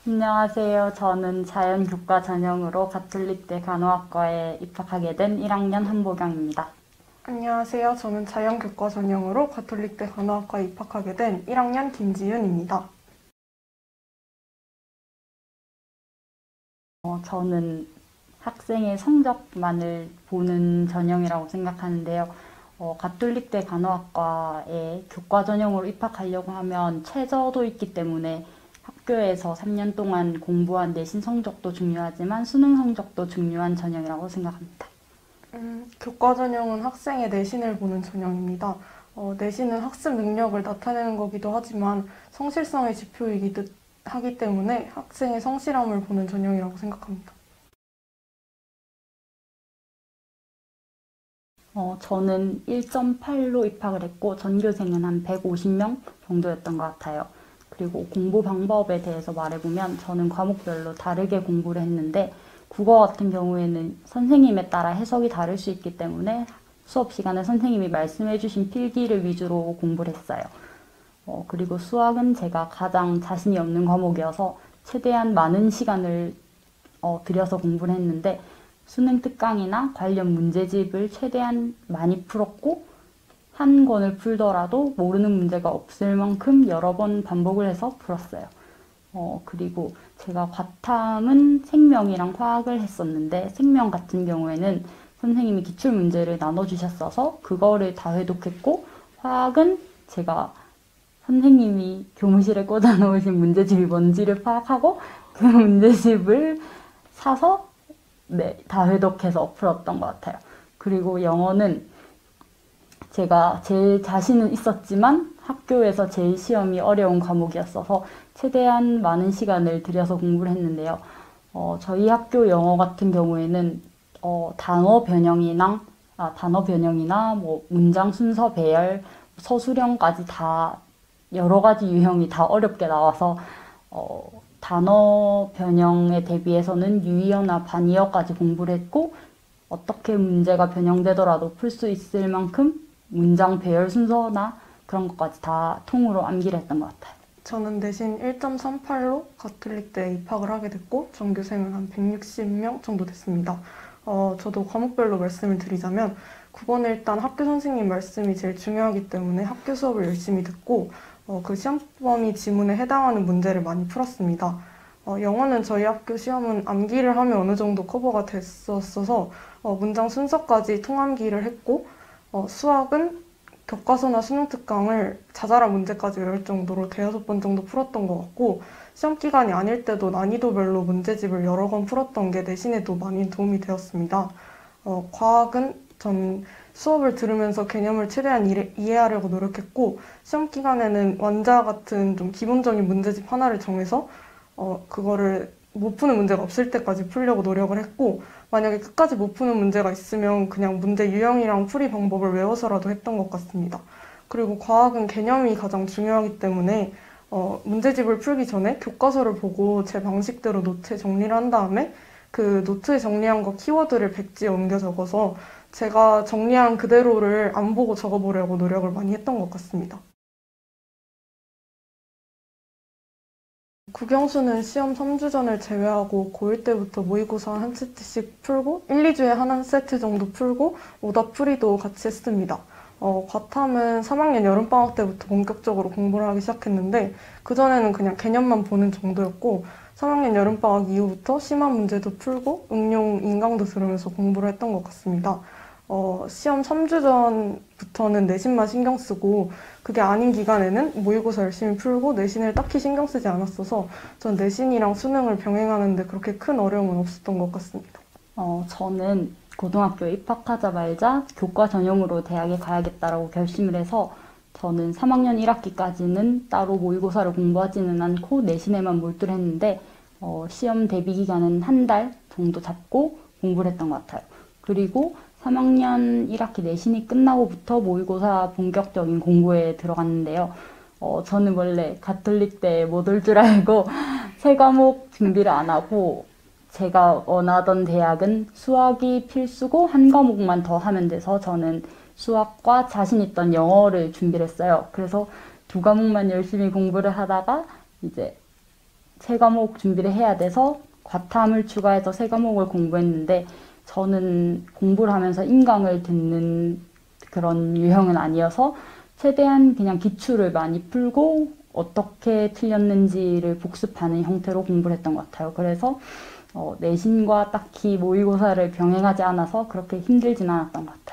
안녕하세요. 저는 자연교과 전형으로 가톨릭대 간호학과에 입학하게 된 1학년 한보경입니다. 안녕하세요. 저는 자연교과 전형으로 가톨릭대 간호학과에 입학하게 된 1학년 김지윤입니다. 저는 학생의 성적만을 보는 전형이라고 생각하는데요. 가톨릭대 간호학과에 교과 전형으로 입학하려고 하면 최저도 있기 때문에 학교에서 3년 동안 공부한 내신 성적도 중요하지만 수능 성적도 중요한 전형이라고 생각합니다. 교과 전형은 학생의 내신을 보는 전형입니다. 내신은 학습 능력을 나타내는 거기도 하지만 성실성의 지표이기도 하기 때문에 학생의 성실함을 보는 전형이라고 생각합니다. 저는 1.8로 입학을 했고 전교생은 한 150명 정도였던 것 같아요. 그리고 공부 방법에 대해서 말해보면 저는 과목별로 다르게 공부를 했는데 국어 같은 경우에는 선생님에 따라 해석이 다를 수 있기 때문에 수업 시간에 선생님이 말씀해 주신 필기를 위주로 공부를 했어요. 그리고 수학은 제가 가장 자신이 없는 과목이어서 최대한 많은 시간을 들여서 공부를 했는데 수능 특강이나 관련 문제집을 최대한 많이 풀었고 한 권을 풀더라도 모르는 문제가 없을 만큼 여러 번 반복을 해서 풀었어요. 그리고 제가 과탐은 생명이랑 화학을 했었는데 생명 같은 경우에는 선생님이 기출문제를 나눠주셨어서 그거를 다 회독했고 화학은 제가 선생님이 교무실에 꽂아 놓으신 문제집이 뭔지를 파악하고 그 문제집을 사서 다 회독해서 풀었던 것 같아요. 그리고 영어는 제가 제일 자신은 있었지만 학교에서 제일 시험이 어려운 과목이었어서 최대한 많은 시간을 들여서 공부를 했는데요. 저희 학교 영어 같은 경우에는 단어 변형이나 뭐 문장 순서 배열, 서술형까지 다 여러 가지 유형이 다 어렵게 나와서 단어 변형에 대비해서는 유의어나 반의어까지 공부를 했고 어떻게 문제가 변형되더라도 풀 수 있을 만큼 문장 배열 순서나 그런 것까지 다 통으로 암기를 했던 것 같아요. 저는 내신 1.38로 가톨릭대에 입학을 하게 됐고 전교생은 한 160명 정도 됐습니다. 저도 과목별로 말씀을 드리자면 국어는 일단 학교 선생님 말씀이 제일 중요하기 때문에 학교 수업을 열심히 듣고 그 시험범위 지문에 해당하는 문제를 많이 풀었습니다. 영어는 저희 학교 시험은 암기를 하면 어느 정도 커버가 됐었어서 문장 순서까지 통암기를 했고 수학은 교과서나 수능 특강을 자잘한 문제까지 외울 정도로 대여섯 번 정도 풀었던 것 같고 시험 기간이 아닐 때도 난이도별로 문제집을 여러 권 풀었던 게 내신에도 많이 도움이 되었습니다. 과학은 전 수업을 들으면서 개념을 최대한 이해하려고 노력했고 시험 기간에는 원자 같은 좀 기본적인 문제집 하나를 정해서 그거를 못 푸는 문제가 없을 때까지 풀려고 노력을 했고 만약에 끝까지 못 푸는 문제가 있으면 그냥 문제 유형이랑 풀이 방법을 외워서라도 했던 것 같습니다. 그리고 과학은 개념이 가장 중요하기 때문에 문제집을 풀기 전에 교과서를 보고 제 방식대로 노트에 정리를 한 다음에 그 노트에 정리한 거 키워드를 백지에 옮겨 적어서 제가 정리한 그대로를 안 보고 적어보려고 노력을 많이 했던 것 같습니다. 국영수는 시험 3주 전을 제외하고 고1 때부터 모의고사 한 세트씩 풀고 1, 2주에 한 세트 정도 풀고 오답풀이도 같이 했습니다. 과탐은 3학년 여름방학 때부터 본격적으로 공부를 하기 시작했는데 그전에는 그냥 개념만 보는 정도였고 3학년 여름방학 이후부터 심화 문제도 풀고 응용 인강도 들으면서 공부를 했던 것 같습니다. 시험 3주 전부터는 내신만 신경 쓰고 그게 아닌 기간에는 모의고사 열심히 풀고 내신을 딱히 신경 쓰지 않았어서 전 내신이랑 수능을 병행하는데 그렇게 큰 어려움은 없었던 것 같습니다. 저는 고등학교에 입학하자마자 교과 전형으로 대학에 가야겠다라고 결심을 해서 저는 3학년 1학기까지는 따로 모의고사를 공부하지는 않고 내신에만 몰두를 했는데 시험 대비 기간은 한 달 정도 잡고 공부를 했던 것 같아요. 그리고 3학년 1학기 내신이 끝나고부터 모의고사 본격적인 공부에 들어갔는데요. 저는 원래 가톨릭대 못 올 줄 알고 세 과목 준비를 안 하고 제가 원하던 대학은 수학이 필수고 한 과목만 더 하면 돼서 저는 수학과 자신 있던 영어를 준비를 했어요. 그래서 두 과목만 열심히 공부를 하다가 이제 세 과목 준비를 해야 돼서 과탐을 추가해서 세 과목을 공부했는데 저는 공부를 하면서 인강을 듣는 그런 유형은 아니어서 최대한 그냥 기출을 많이 풀고 어떻게 틀렸는지를 복습하는 형태로 공부를 했던 것 같아요. 그래서 내신과 딱히 모의고사를 병행하지 않아서 그렇게 힘들진 않았던 것 같아요.